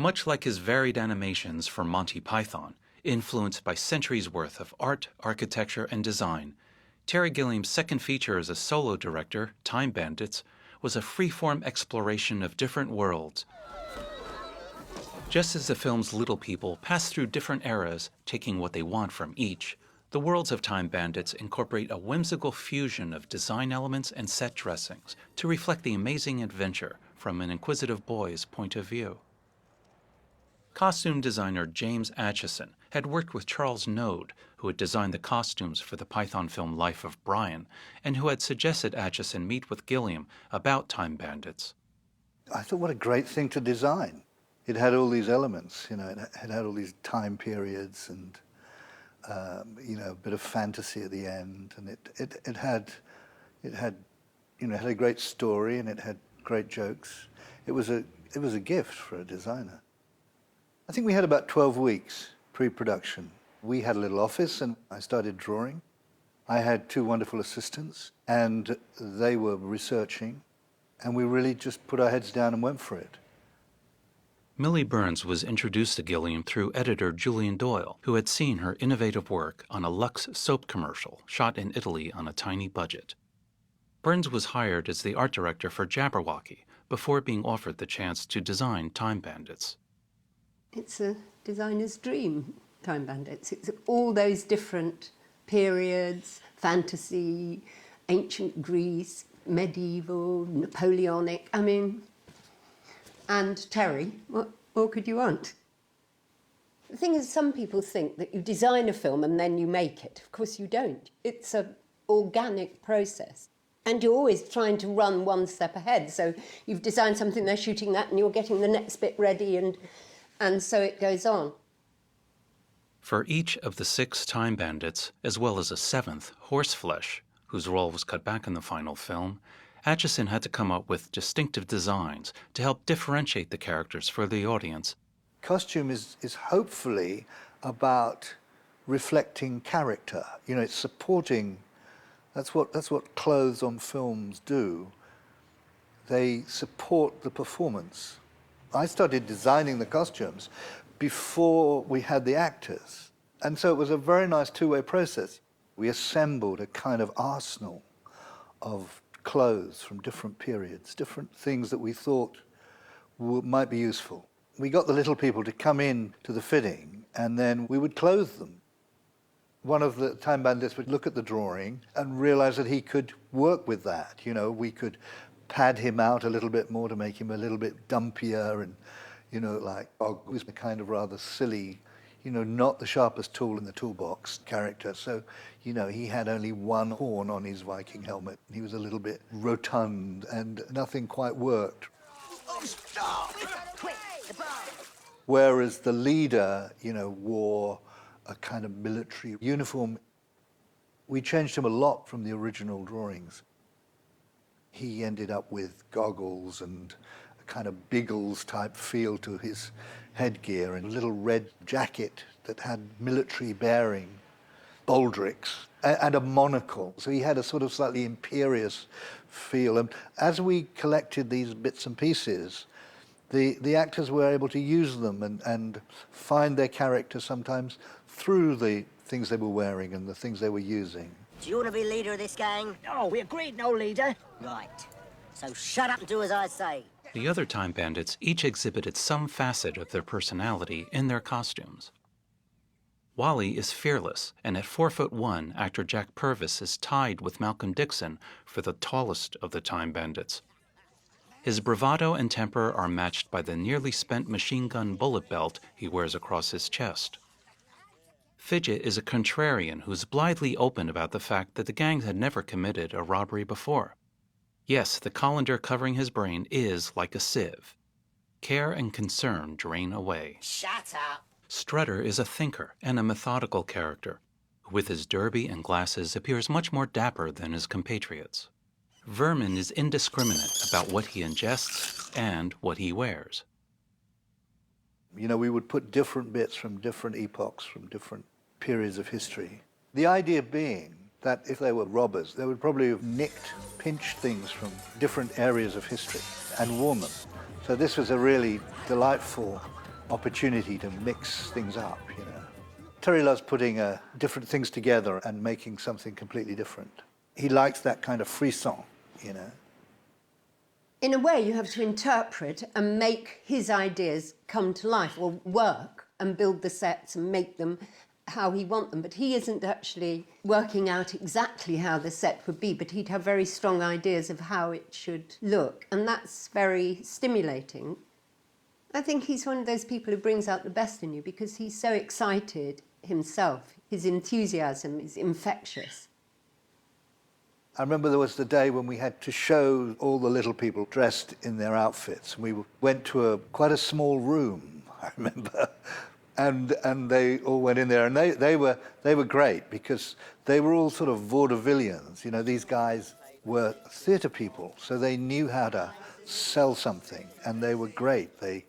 Much like his varied animations for Monty Python, influenced by centuries' worth of art, architecture, and design, Terry Gilliam's second feature as a solo director, Time Bandits, was a free-form exploration of different worlds. Just as the film's little people pass through different eras, taking what they want from each, the worlds of Time Bandits incorporate a whimsical fusion of design elements and set dressings to reflect the amazing adventure from an inquisitive boy's point of view. Costume designer James Acheson had worked with Charles Node, who had designed the costumes for the Python film Life of Brian, and who had suggested Acheson meet with Gilliam about Time Bandits. I thought, what a great thing to design. It had all these elements, it had all these time periods and, a bit of fantasy at the end, and it had a great story, and it had great jokes. It was a gift for a designer. I think we had about 12 weeks pre-production. We had a little office, and I started drawing. I had two wonderful assistants, and they were researching, and we really just put our heads down and went for it. Millie Burns was introduced to Gilliam through editor Julian Doyle, who had seen her innovative work on a Lux soap commercial shot in Italy on a tiny budget. Burns was hired as the art director for Jabberwocky before being offered the chance to design Time Bandits. It's a designer's dream, Time Bandits. It's all those different periods, fantasy, ancient Greece, medieval, Napoleonic, and Terry. What more could you want? The thing is, some people think that you design a film and then you make it. Of course you don't. It's an organic process. And you're always trying to run one step ahead. So you've designed something, they're shooting that, and you're getting the next bit ready, and so it goes on. For each of the 6 Time Bandits, as well as a 7th, Horseflesh, whose role was cut back in the final film, Acheson had to come up with distinctive designs to help differentiate the characters for the audience. Costume is hopefully about reflecting character. It's supporting. That's what clothes on films do. They support the performance. I started designing the costumes before we had the actors. And so it was a very nice two-way process. We assembled a kind of arsenal of clothes from different periods, different things that we thought might be useful. We got the little people to come in to the fitting, and then we would clothe them. One of the Time Bandits would look at the drawing and realize that he could work with that. We could pad him out a little bit more to make him a little bit dumpier, and, like Og was a kind of rather silly, not the sharpest tool in the toolbox character. So, he had only one horn on his Viking helmet. He was a little bit rotund, and nothing quite worked. Oh, stop! Quick, Whereas the leader, wore a kind of military uniform. We changed him a lot from the original drawings. He ended up with goggles and a kind of Biggles-type feel to his headgear, and a little red jacket that had military bearing, baldricks, and a monocle. So he had a sort of slightly imperious feel. And as we collected these bits and pieces, the actors were able to use them and find their character sometimes through the things they were wearing and the things they were using. Do you want to be leader of this gang? Oh, we agreed no leader. Right. So shut up and do as I say. The other Time Bandits each exhibited some facet of their personality in their costumes. Wally is fearless, and at 4'1", actor Jack Purvis is tied with Malcolm Dixon for the tallest of the Time Bandits. His bravado and temper are matched by the nearly spent machine gun bullet belt he wears across his chest. Fidget is a contrarian who's blithely open about the fact that the gang had never committed a robbery before. Yes, the colander covering his brain is like a sieve. Care and concern drain away. Shut up! Strutter is a thinker and a methodical character, who with his derby and glasses appears much more dapper than his compatriots. Vermin is indiscriminate about what he ingests and what he wears. We would put different bits from different epochs, from different periods of history. The idea being that if they were robbers, they would probably have pinched things from different areas of history and worn them. So this was a really delightful opportunity to mix things up, you know. Terry loves putting different things together and making something completely different. He likes that kind of frisson, you know. In a way, you have to interpret and make his ideas come to life, or work and build the sets and make them how he wants them. But he isn't actually working out exactly how the set would be, but he'd have very strong ideas of how it should look. And that's very stimulating. I think he's one of those people who brings out the best in you because he's so excited himself. His enthusiasm is infectious. I remember there was the day when we had to show all the little people dressed in their outfits. We went to quite a small room, I remember, and they all went in there, and they were great because they were all sort of vaudevillians. You know, these guys were theatre people, so they knew how to sell something, and they were great. They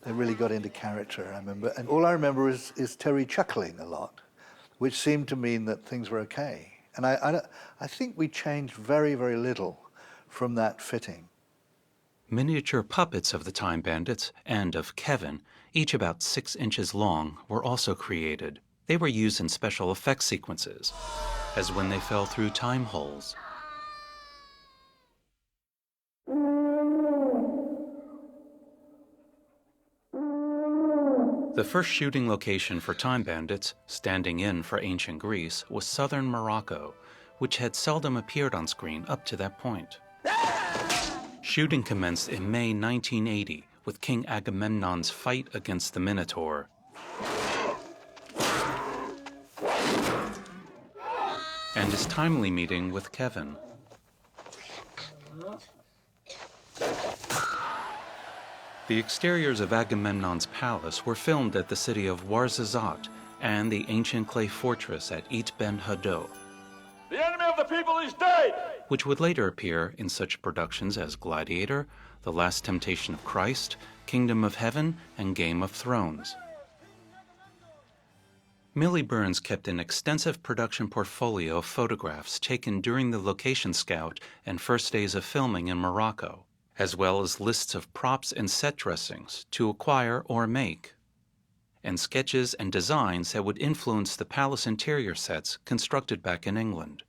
really got into character, I remember. And all I remember is Terry chuckling a lot, which seemed to mean that things were okay. And I think we changed very, very little from that fitting. Miniature puppets of the Time Bandits and of Kevin, each about 6 inches long, were also created. They were used in special effects sequences, as when they fell through time holes. The first shooting location for Time Bandits, standing in for ancient Greece, was southern Morocco, which had seldom appeared on screen up to that point. Shooting commenced in May 1980 with King Agamemnon's fight against the Minotaur. And his timely meeting with Kevin. The exteriors of Agamemnon's palace were filmed at the city of Ouarzazate and the ancient clay fortress at Et Ben Hadot. The enemy of the people is dead! Which would later appear in such productions as Gladiator, The Last Temptation of Christ, Kingdom of Heaven, and Game of Thrones. Millie Burns kept an extensive production portfolio of photographs taken during the location scout and first days of filming in Morocco, as well as lists of props and set dressings to acquire or make, and sketches and designs that would influence the palace interior sets constructed back in England.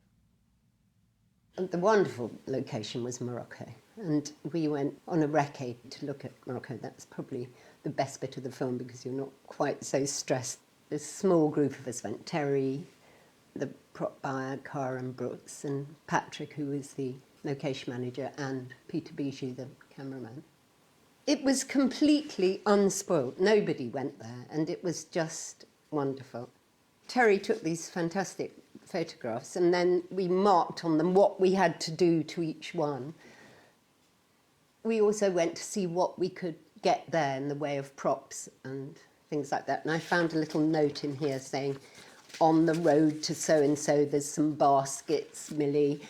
The wonderful location was Morocco, and we went on a recce to look at Morocco. That's probably the best bit of the film because you're not quite so stressed. A small group of us went, Terry, the prop buyer, Karen Brooks, and Patrick, who was the location manager, and Peter Bijou, the cameraman. It was completely unspoilt. Nobody went there, and it was just wonderful. Terry took these fantastic photographs, and then we marked on them what we had to do to each one. We also went to see what we could get there in the way of props and things like that. And I found a little note in here saying, on the road to so-and-so, there's some baskets, Millie.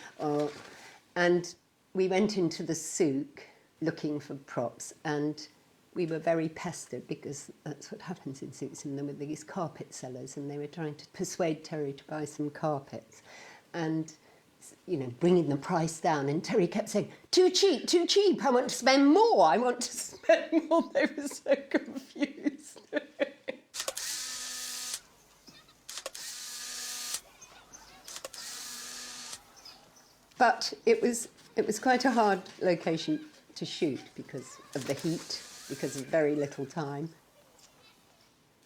And we went into the souk looking for props, and we were very pestered because that's what happens in souks, and there were these carpet sellers, and they were trying to persuade Terry to buy some carpets and, you know, bringing the price down. And Terry kept saying, too cheap, I want to spend more, I want to spend more. They were so confused. But it was quite a hard location to shoot because of the heat, because of very little time.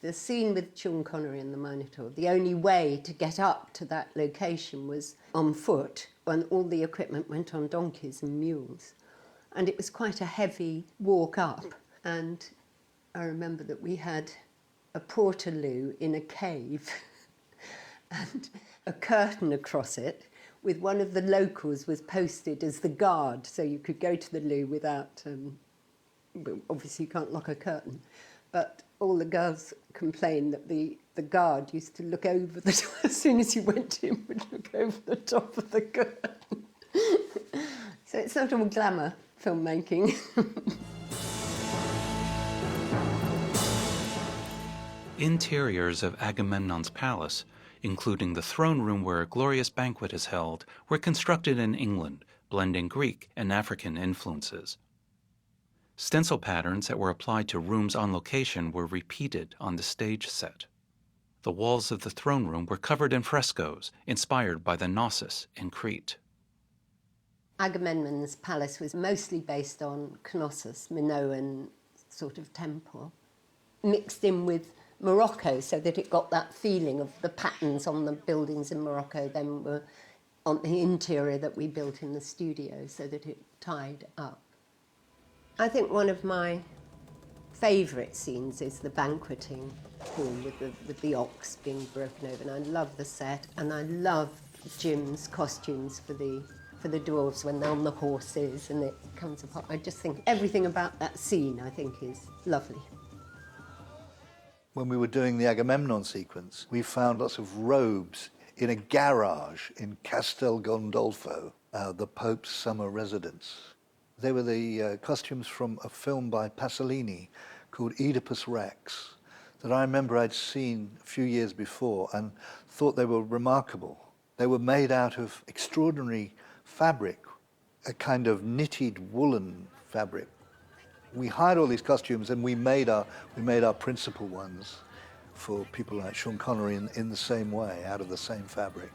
The scene with Sean Connery and the Minotaur, the only way to get up to that location was on foot, when all the equipment went on donkeys and mules. And it was quite a heavy walk up. And I remember that we had a portaloo in a cave and a curtain across it, with one of the locals was posted as the guard, so you could go to the loo without, obviously you can't lock a curtain, but all the girls complained that the guard used to look over the top, as soon as you went in, would look over the top of the curtain. So it's sort of glamour filmmaking. Interiors of Agamemnon's palace, including the throne room where a glorious banquet is held, were constructed in England, blending Greek and African influences. Stencil patterns that were applied to rooms on location were repeated on the stage set. The walls of the throne room were covered in frescoes inspired by the Knossos in Crete. Agamemnon's palace was mostly based on Knossos, Minoan sort of temple, mixed in with Morocco so that it got that feeling of the patterns on the buildings in Morocco then were on the interior that we built in the studio so that it tied up. I think one of my favourite scenes is the banqueting hall with the ox being broken over, and I love the set, and I love Jim's costumes for the dwarves when they're on the horses and it comes apart. I just think everything about that scene I think is lovely. When we were doing the Agamemnon sequence, we found lots of robes in a garage in Castel Gandolfo, the Pope's summer residence. They were the costumes from a film by Pasolini called Oedipus Rex that I remember I'd seen a few years before and thought they were remarkable. They were made out of extraordinary fabric, a kind of knitted woolen fabric. We hired all these costumes and we made our principal ones for people like Sean Connery in the same way, out of the same fabric.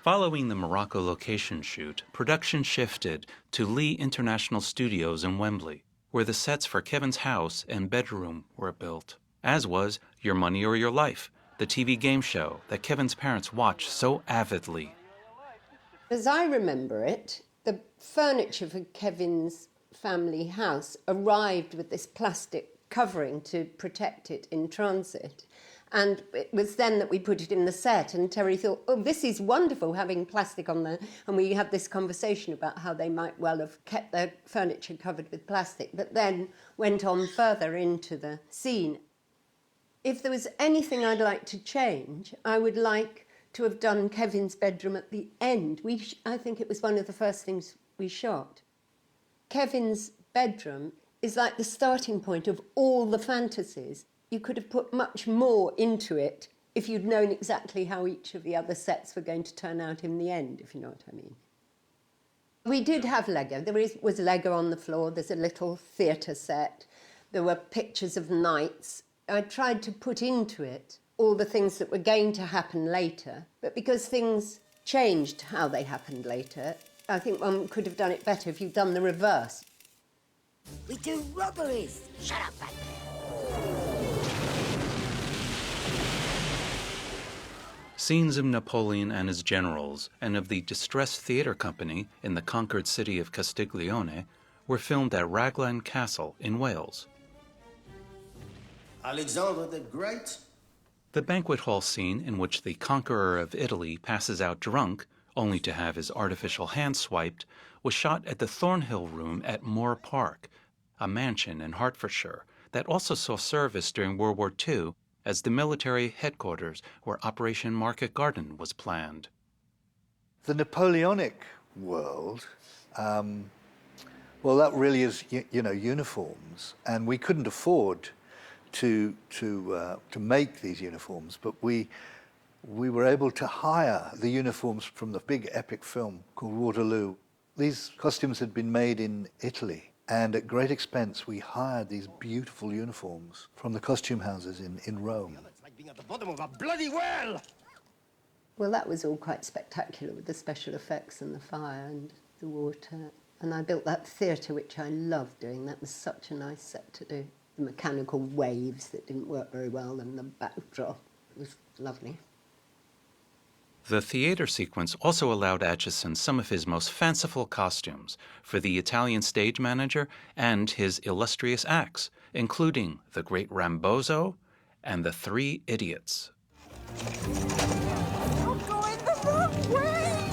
Following the Morocco location shoot, production shifted to Lee International Studios in Wembley, where the sets for Kevin's house and bedroom were built, as was Your Money or Your Life, the TV game show that Kevin's parents watched so avidly. As I remember it, the furniture for Kevin's family house arrived with this plastic covering to protect it in transit. And it was then that we put it in the set, and Terry thought, oh, this is wonderful, having plastic on there. And we had this conversation about how they might well have kept their furniture covered with plastic, but then went on further into the scene. If there was anything I'd like to change, I would like to have done Kevin's bedroom at the end. I think it was one of the first things we shot. Kevin's bedroom is like the starting point of all the fantasies. You could have put much more into it if you'd known exactly how each of the other sets were going to turn out in the end, if you know what I mean. We did have Lego. There was Lego on the floor. There's a little theatre set. There were pictures of knights. I tried to put into it all the things that were going to happen later, but because things changed how they happened later, I think one could have done it better if you'd done the reverse. We do robberies. Shut up back there. Scenes of Napoleon and his generals and of the distressed theater company in the conquered city of Castiglione were filmed at Raglan Castle in Wales. Alexander the Great? The banquet hall scene in which the conqueror of Italy passes out drunk, only to have his artificial hand swiped, was shot at the Thornhill Room at Moor Park, a mansion in Hertfordshire that also saw service during World War II as the military headquarters where Operation Market Garden was planned. The Napoleonic world, well, that really is, uniforms, and we couldn't afford to make these uniforms, but we were able to hire the uniforms from the big epic film called Waterloo. These costumes had been made in Italy, and at great expense we hired these beautiful uniforms from the costume houses in Rome. It's like being at the bottom of a bloody well! Well, that was all quite spectacular with the special effects and the fire and the water. And I built that theatre, which I loved doing. That was such a nice set to do. The mechanical waves that didn't work very well and the backdrop. It was lovely. The theater sequence also allowed Acheson some of his most fanciful costumes for the Italian stage manager and his illustrious acts, including the Great Rambozzo and the Three Idiots. You're going the wrong way!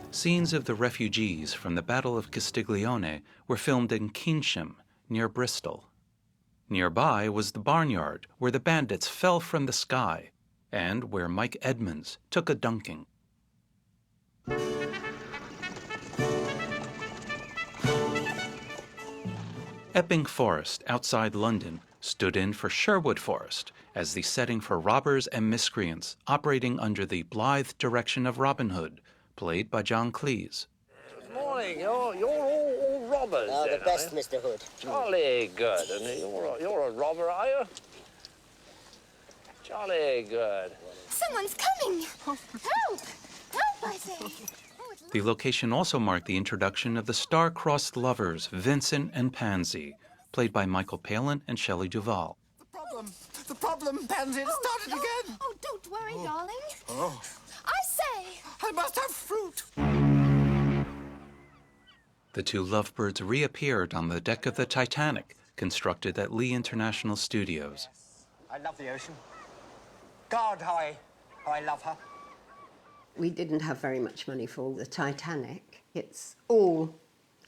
Scenes of the refugees from the Battle of Castiglione were filmed in Keynsham, near Bristol. Nearby was the barnyard where the bandits fell from the sky, and where Mike Edmonds took a dunking. Epping Forest outside London stood in for Sherwood Forest as the setting for robbers and miscreants operating under the blithe direction of Robin Hood, played by John Cleese. Good morning. You're all robbers. Oh, then, the best, are you? Mr. Hood. Jolly good. And you're a robber, are you? Jolly good. Someone's coming! Help! Help, I say! The location also marked the introduction of the star-crossed lovers Vincent and Pansy, played by Michael Palin and Shelley Duvall. The problem, Pansy, it started again. Oh, don't worry, darling. Oh, I say! I must have fruit. The two lovebirds reappeared on the deck of the Titanic, constructed at Lee International Studios. I love the ocean. God, how I love her. We didn't have very much money for the Titanic. It's all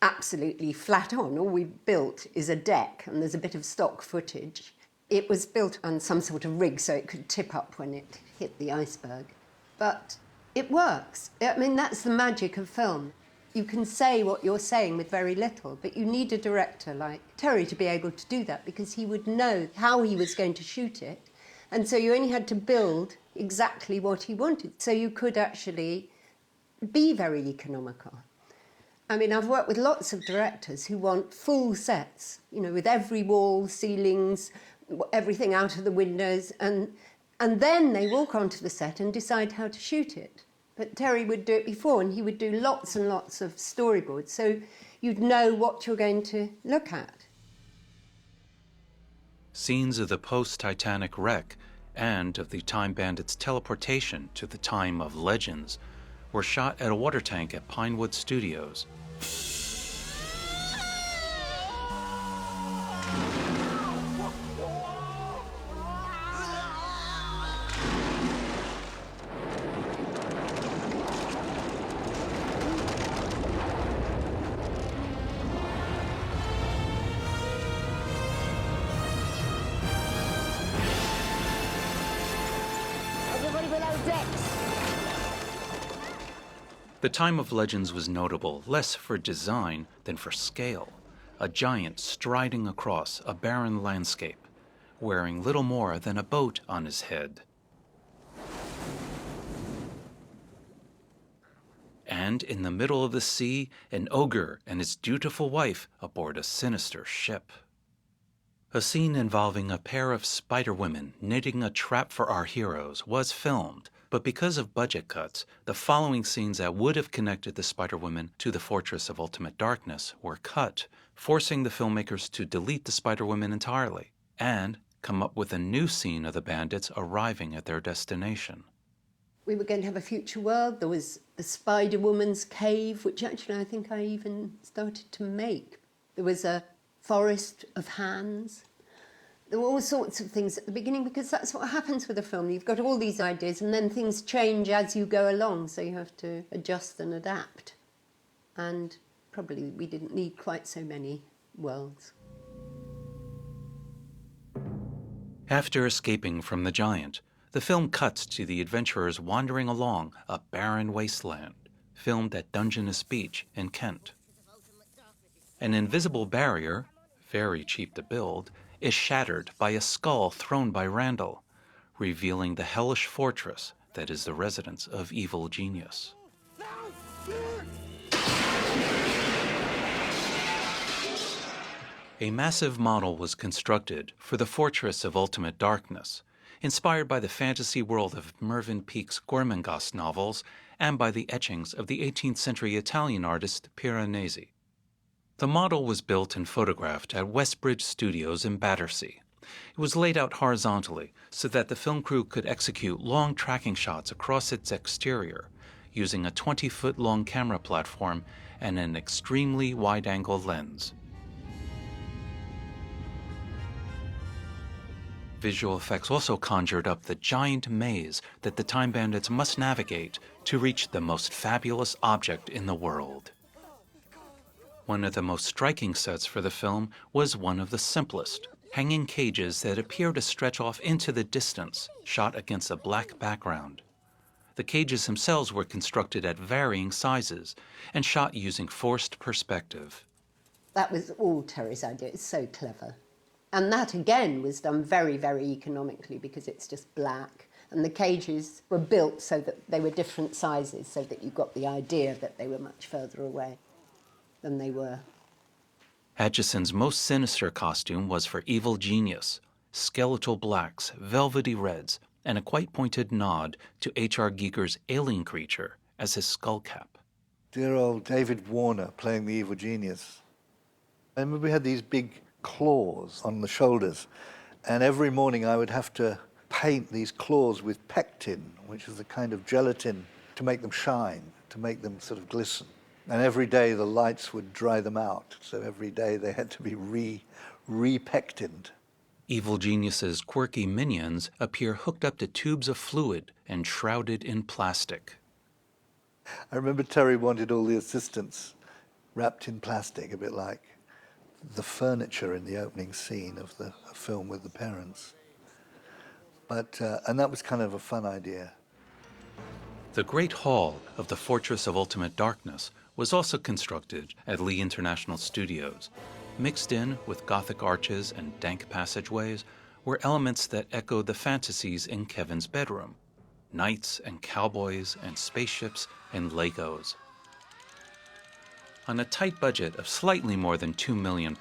absolutely flat on. All we built is a deck, and there's a bit of stock footage. It was built on some sort of rig so it could tip up when it hit the iceberg. But it works. I mean, that's the magic of film. You can say what you're saying with very little, but you need a director like Terry to be able to do that because he would know how he was going to shoot it. And so you only had to build exactly what he wanted. So you could actually be very economical. I mean, I've worked with lots of directors who want full sets, you know, with every wall, ceilings, everything out of the windows, and then they walk onto the set and decide how to shoot it. But Terry would do it before, and he would do lots and lots of storyboards, so you'd know what you're going to look at. Scenes of the post-Titanic wreck and of the Time Bandits' teleportation to the time of legends were shot at a water tank at Pinewood Studios. Everybody below decks! The time of legends was notable less for design than for scale. A giant striding across a barren landscape, wearing little more than a boat on his head. And in the middle of the sea, an ogre and his dutiful wife aboard a sinister ship. A scene involving a pair of spider women knitting a trap for our heroes was filmed, but because of budget cuts, the following scenes that would have connected the spider women to the Fortress of Ultimate Darkness were cut, forcing the filmmakers to delete the spider women entirely and come up with a new scene of the bandits arriving at their destination. We were going to have a future world. There was the Spider Woman's cave, which actually I think I even started to make. There was a forest of hands. There were all sorts of things at the beginning because that's what happens with a film. You've got all these ideas and then things change as you go along, so you have to adjust and adapt. And probably we didn't need quite so many worlds. After escaping from the giant, the film cuts to the adventurers wandering along a barren wasteland, filmed at Dungeness Beach in Kent. An invisible barrier, very cheap to build, is shattered by a skull thrown by Randall, revealing the hellish fortress that is the residence of evil genius. A massive model was constructed for the Fortress of Ultimate Darkness, inspired by the fantasy world of Mervyn Peake's Gormenghast novels and by the etchings of the 18th century Italian artist Piranesi. The model was built and photographed at Westbridge Studios in Battersea. It was laid out horizontally so that the film crew could execute long tracking shots across its exterior, using a 20-foot-long camera platform and an extremely wide-angle lens. Visual effects also conjured up the giant maze that the Time Bandits must navigate to reach the most fabulous object in the world. One of the most striking sets for the film was one of the simplest, hanging cages that appear to stretch off into the distance, shot against a black background. The cages themselves were constructed at varying sizes and shot using forced perspective. That was all Terry's idea. It's so clever. And that, again, was done very, very economically because it's just black. And the cages were built so that they were different sizes, so that you got the idea that they were much further away than they were. Atchison's most sinister costume was for Evil Genius, skeletal blacks, velvety reds, and a quite pointed nod to H.R. Giger's alien creature as his skull cap. Dear old David Warner playing the Evil Genius. I remember we had these big claws on the shoulders, and every morning I would have to paint these claws with pectin, which is a kind of gelatin, to make them shine, to make them sort of glisten. And every day the lights would dry them out, so every day they had to be re-pectined. Evil Genius's quirky minions appear hooked up to tubes of fluid and shrouded in plastic. I remember Terry wanted all the assistants wrapped in plastic, a bit like the furniture in the opening scene of the film with the parents. But, and that was kind of a fun idea. The Great Hall of the Fortress of Ultimate Darkness was also constructed at Lee International Studios. Mixed in with Gothic arches and dank passageways were elements that echoed the fantasies in Kevin's bedroom: knights and cowboys and spaceships and Legos. On a tight budget of slightly more than £2 million,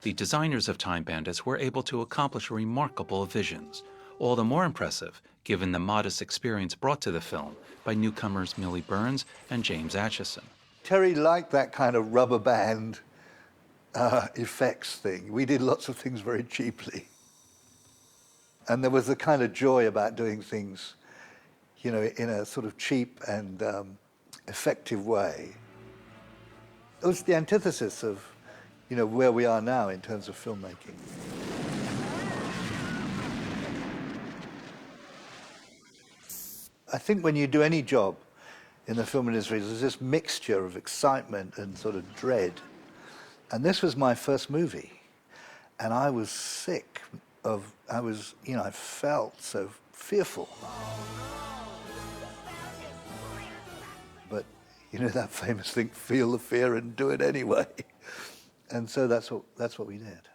the designers of Time Bandits were able to accomplish remarkable visions, all the more impressive given the modest experience brought to the film by newcomers Millie Burns and James Atchison. Terry liked that kind of rubber band effects thing. We did lots of things very cheaply. And there was a kind of joy about doing things, you know, in a sort of cheap and effective way. It was the antithesis of, you know, where we are now in terms of filmmaking. I think when you do any job in the film industry, there's this mixture of excitement and sort of dread. And this was my first movie. And I was sick of, I felt so fearful. But, you know, that famous thing, feel the fear and do it anyway. And so that's what we did.